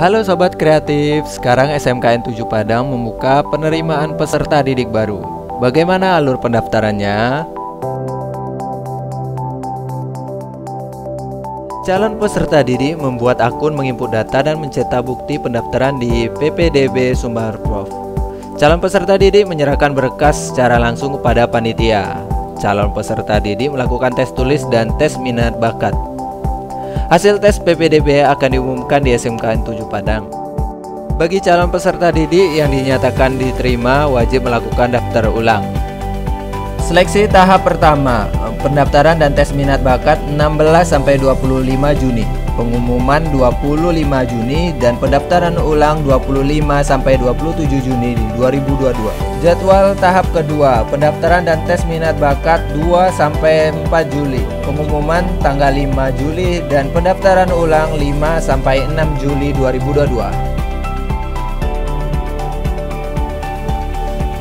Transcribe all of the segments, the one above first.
Halo Sobat Kreatif, sekarang SMKN 7 Padang membuka penerimaan peserta didik baru. Bagaimana alur pendaftarannya? Calon peserta didik membuat akun, menginput data, dan mencetak bukti pendaftaran di PPDB Sumber Prof. Calon peserta didik menyerahkan berkas secara langsung kepada panitia. Calon peserta didik melakukan tes tulis dan tes minat bakat. Hasil tes PPDB akan diumumkan di SMKN 7 Padang. Bagi calon peserta didik yang dinyatakan diterima, wajib melakukan daftar ulang. Seleksi tahap pertama, pendaftaran dan tes minat bakat 16-25 Juni, pengumuman 25 Juni, dan pendaftaran ulang 25-27 Juni 2022. Jadwal tahap kedua, pendaftaran dan tes minat bakat 2-4 Juli, pengumuman tanggal 5 Juli, dan pendaftaran ulang 5-6 Juli 2022.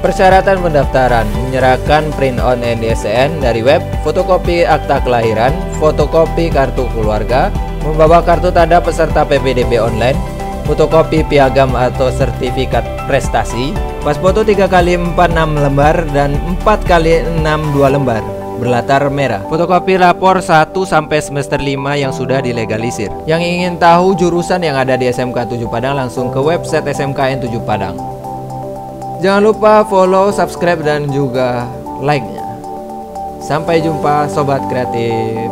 Persyaratan pendaftaran: menyerahkan print on NDSN dari web, fotokopi akta kelahiran, fotokopi kartu keluarga, membawa kartu tanda peserta PPDB online, fotokopi piagam atau sertifikat prestasi, pas foto 3x4 6 lembar dan 4x6 2 lembar berlatar merah, fotokopi rapor 1 sampai semester 5 yang sudah dilegalisir. Yang ingin tahu jurusan yang ada di SMK 7 Padang, langsung ke website SMKN 7 Padang. Jangan lupa follow, subscribe, dan juga like-nya. Sampai jumpa Sobat Kreatif.